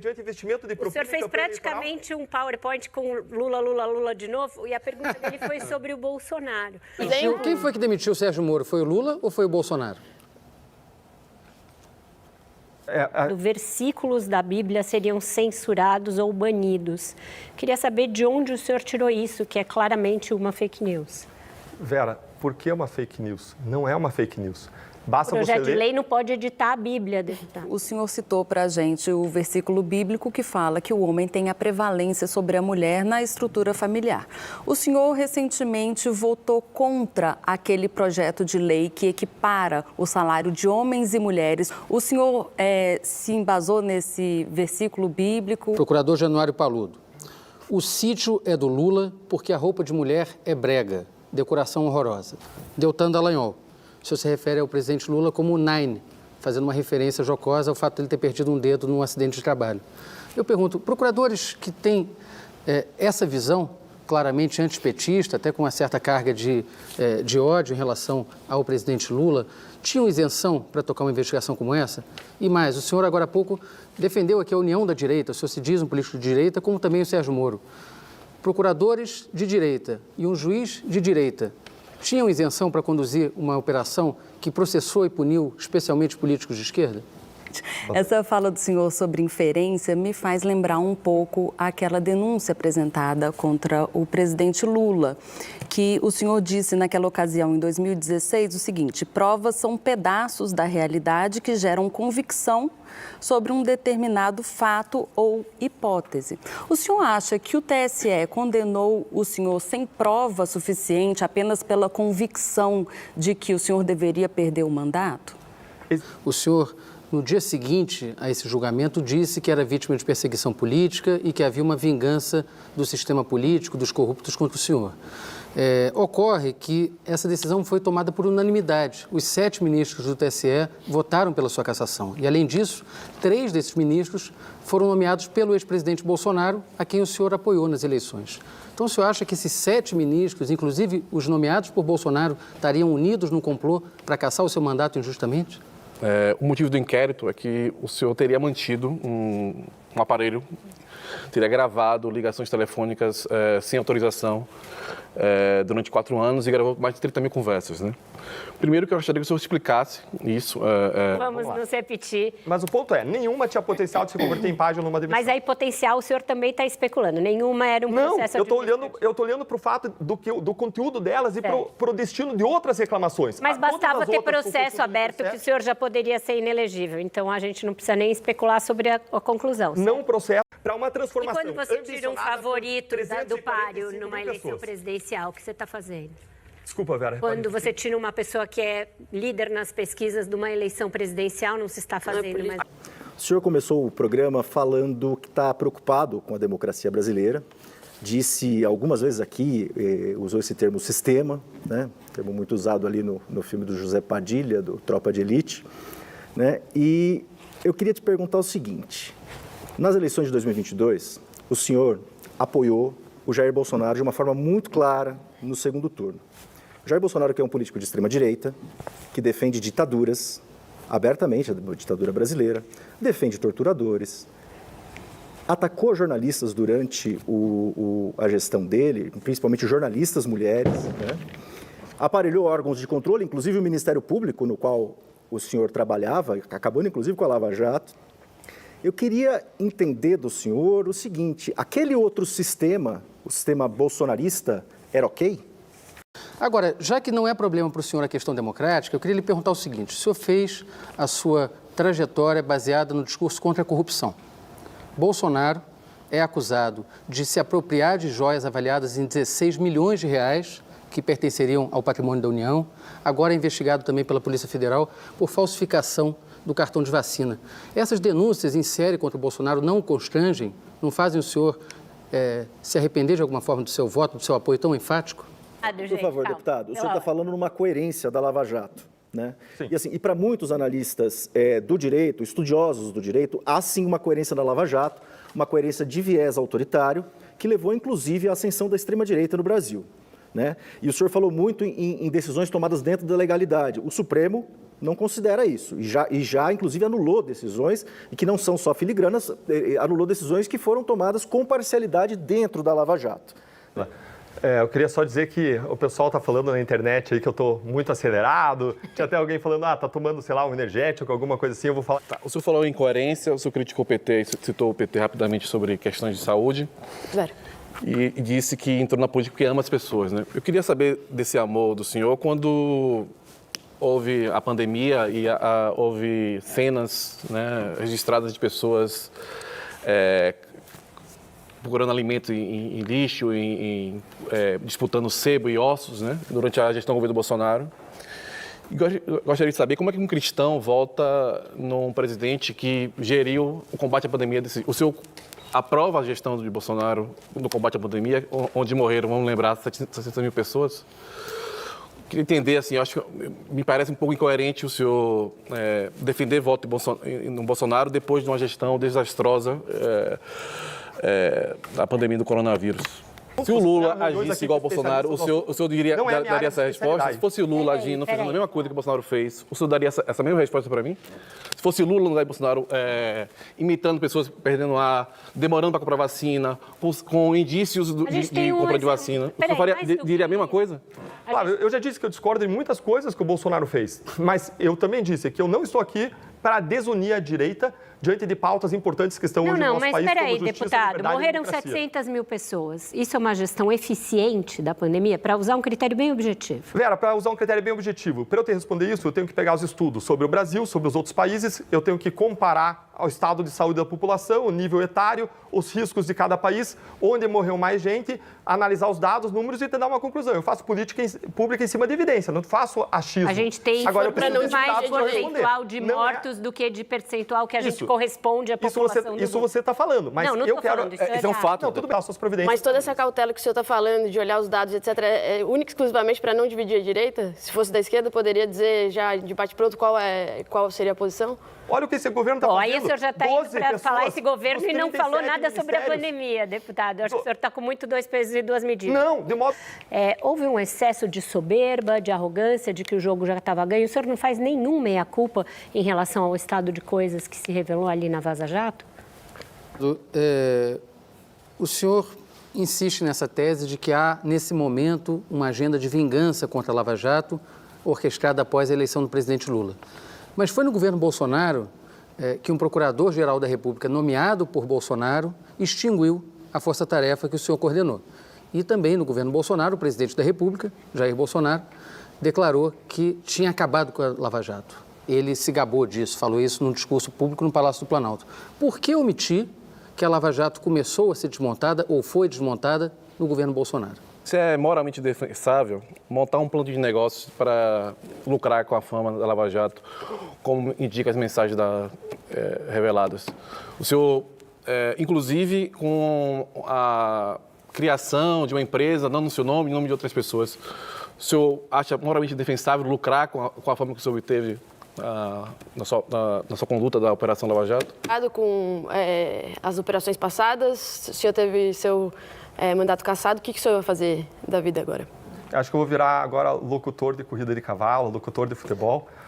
Diante investimento de O senhor fez praticamente um PowerPoint com Lula de novo, e a pergunta dele foi sobre o Bolsonaro. Quem foi que demitiu o Sérgio Moro? Foi o Lula ou foi o Bolsonaro? Versículos da Bíblia seriam censurados ou banidos. Queria saber de onde o senhor tirou isso, que é claramente uma fake news. Vera, por que uma fake news? Não é uma fake news. O projeto de lei não pode editar a Bíblia, deputado. O senhor citou para a gente o versículo bíblico que fala que o homem tem a prevalência sobre a mulher na estrutura familiar. O senhor recentemente votou contra aquele projeto de lei que equipara o salário de homens e mulheres. O senhor se embasou nesse versículo bíblico? Procurador Januário Paludo. O sítio é do Lula porque a roupa de mulher é brega, decoração horrorosa. Deltan Dallagnol. O senhor se refere ao presidente Lula como o Nine, fazendo uma referência jocosa ao fato de ele ter perdido um dedo num acidente de trabalho. Eu pergunto, procuradores que têm essa visão claramente antipetista, até com uma certa carga de ódio em relação ao presidente Lula, tinham isenção para tocar uma investigação como essa? E mais, o senhor agora há pouco defendeu aqui a união da direita, o senhor se diz um político de direita, como também o Sérgio Moro. Procuradores de direita e um juiz de direita tinham isenção para conduzir uma operação que processou e puniu especialmente políticos de esquerda? Essa fala do senhor sobre inferência me faz lembrar um pouco aquela denúncia apresentada contra o presidente Lula, que o senhor disse naquela ocasião, em 2016, o seguinte: provas são pedaços da realidade que geram convicção sobre um determinado fato ou hipótese. O senhor acha que o TSE condenou o senhor sem prova suficiente, apenas pela convicção de que o senhor deveria perder o mandato? O senhor, no dia seguinte a esse julgamento, disse que era vítima de perseguição política e que havia uma vingança do sistema político, dos corruptos contra o senhor. Ocorre que essa decisão foi tomada por unanimidade. Os 7 ministros do TSE votaram pela sua cassação. E, além disso, 3 desses ministros foram nomeados pelo ex-presidente Bolsonaro, a quem o senhor apoiou nas eleições. Então, o senhor acha que esses 7 ministros, inclusive os nomeados por Bolsonaro, estariam unidos num complô para cassar o seu mandato injustamente? O motivo do inquérito é que o senhor teria mantido um aparelho, teria gravado ligações telefônicas sem autorização durante 4 anos e gravou mais de 30 mil conversas, né? Primeiro que eu gostaria que o senhor explicasse isso. Vamos nos repetir. Mas o ponto é, nenhuma tinha potencial de se converter em página numa demissão. Mas aí potencial o senhor também está especulando. Nenhuma era um processo administrativo. Eu estou olhando para o fato do conteúdo delas e para o destino de outras reclamações. Mas bastava ter processo aberto que o senhor já poderia ser inelegível. Então a gente não precisa nem especular sobre a conclusão. Certo? Não processo para uma transformação. E quando você tira um favorito do páreo numa eleição presidencial, o que você está fazendo? Desculpa, Vera. Quando você tira uma pessoa que é líder nas pesquisas de uma eleição presidencial, não se está fazendo mais. O senhor começou o programa falando que está preocupado com a democracia brasileira. Disse algumas vezes aqui, usou esse termo sistema, né? Termo muito usado ali no filme do José Padilha, do Tropa de Elite, né? E eu queria te perguntar o seguinte: nas eleições de 2022, o senhor apoiou o Jair Bolsonaro de uma forma muito clara no segundo turno. O Jair Bolsonaro, que é um político de extrema-direita, que defende ditaduras, abertamente a ditadura brasileira, defende torturadores, atacou jornalistas durante a gestão dele, principalmente jornalistas mulheres, né? Aparelhou órgãos de controle, inclusive o Ministério Público, no qual o senhor trabalhava, acabando inclusive com a Lava Jato. Eu queria entender do senhor o seguinte: aquele outro sistema, o sistema bolsonarista, era ok? Agora, já que não é problema para o senhor a questão democrática, eu queria lhe perguntar o seguinte: o senhor fez a sua trajetória baseada no discurso contra a corrupção. Bolsonaro é acusado de se apropriar de joias avaliadas em 16 milhões de reais, que pertenceriam ao patrimônio da União. Agora é investigado também pela Polícia Federal por falsificação do cartão de vacina. Essas denúncias em série contra o Bolsonaro não o constrangem? Não fazem o senhor se arrepender de alguma forma do seu voto, do seu apoio tão enfático? Por favor, deputado, o senhor está falando numa coerência da Lava Jato, né? Sim. E para muitos analistas do direito, estudiosos do direito, há sim uma coerência da Lava Jato, uma coerência de viés autoritário, que levou inclusive à ascensão da extrema-direita no Brasil. né? E o senhor falou muito em decisões tomadas dentro da legalidade. O Supremo não considera isso e já inclusive anulou decisões e que não são só filigranas, anulou decisões que foram tomadas com parcialidade dentro da Lava Jato. Eu queria só dizer que o pessoal está falando na internet aí que eu estou muito acelerado. Tinha até alguém falando, tá tomando, sei lá, um energético, alguma coisa assim, eu vou falar. Tá, o senhor falou em incoerência, o senhor criticou o PT, citou o PT rapidamente sobre questões de saúde. Zero. E disse que entrou na política porque ama as pessoas, né? Eu queria saber desse amor do senhor quando houve a pandemia e houve cenas, né, registradas de pessoas procurando alimento em lixo, disputando sebo e ossos, né, durante a gestão do governo Bolsonaro. E gostaria de saber como é que um cristão volta num presidente que geriu o combate à pandemia. O senhor aprova a gestão de Bolsonaro no combate à pandemia, onde morreram, vamos lembrar, 700 mil pessoas? Queria entender, assim, eu acho que me parece um pouco incoerente o senhor defender voto no Bolsonaro depois de uma gestão desastrosa da pandemia do coronavírus. Se o Lula agisse igual ao Bolsonaro, o senhor daria essa resposta? Se fosse o Lula agindo, fazendo a mesma coisa que o Bolsonaro fez, o senhor daria essa mesma resposta para mim? Se fosse Lula no lugar de Bolsonaro, imitando pessoas perdendo ar, demorando para comprar vacina, com indícios de compra de vacina, o senhor diria a mesma coisa? Claro, eu já disse que eu discordo em muitas coisas que o Bolsonaro fez, mas eu também disse que eu não estou aqui para desunir a direita diante de pautas importantes que estão hoje no nosso país. Não, mas espera aí, como justiça, deputado, liberdade e morreram democracia. 700 mil pessoas. Isso é uma gestão eficiente da pandemia, para usar um critério bem objetivo? Vera, para usar um critério bem objetivo, para eu ter respondido isso, eu tenho que pegar os estudos sobre o Brasil, sobre os outros países, eu tenho que comparar ao estado de saúde da população, o nível etário, os riscos de cada país, onde morreu mais gente, analisar os dados, números e tentar uma conclusão. Eu faço política pública em cima de evidência, não faço achismo. A gente tem Agora, eu preciso de mais dados para responder. percentual de Não mortos do que de percentual que a gente Isso. corresponde à população do Isso você está falando, mas Não eu tô quero... falando, isso Isso é um errado. fato. Não, tudo bem, as suas providências. Mas toda essa cautela que o senhor está falando, de olhar os dados, etc., é única e exclusivamente para não dividir a direita? Se fosse da esquerda, poderia dizer já de bate-pronto qual seria a posição? Olha o que esse governo está fazendo. Aí o senhor já está indo 12 para falar pessoas esse governo nos e não falou 37 nada sobre a ministérios. pandemia, deputado. Eu acho que o senhor está com muito 2 pesos e 2 medidas. Não, de modo... Houve um excesso de soberba, de arrogância, de que o jogo já estava ganho. O senhor não faz nenhum meia-culpa em relação ao estado de coisas que se revelou ali na Vaza Jato? O senhor insiste nessa tese de que há, nesse momento, uma agenda de vingança contra a Lava Jato orquestrada após a eleição do presidente Lula. Mas foi no governo Bolsonaro que um procurador-geral da República, nomeado por Bolsonaro, extinguiu a força-tarefa que o senhor coordenou. E também no governo Bolsonaro, o presidente da República, Jair Bolsonaro, declarou que tinha acabado com a Lava Jato. Ele se gabou disso, falou isso num discurso público no Palácio do Planalto. Por que omitir que a Lava Jato começou a ser desmontada ou foi desmontada no governo Bolsonaro? Se é moralmente defensável montar um plano de negócios para lucrar com a fama da Lava Jato, como indica as mensagens reveladas. O senhor, inclusive, com a criação de uma empresa, dando o seu nome, em nome de outras pessoas, o senhor acha moralmente defensável lucrar com a fama que o senhor obteve na sua conduta da Operação Lava Jato? Com as operações passadas, o senhor teve seu mandato cassado, o que o senhor vai fazer da vida agora? Acho que eu vou virar agora locutor de corrida de cavalo, locutor de futebol.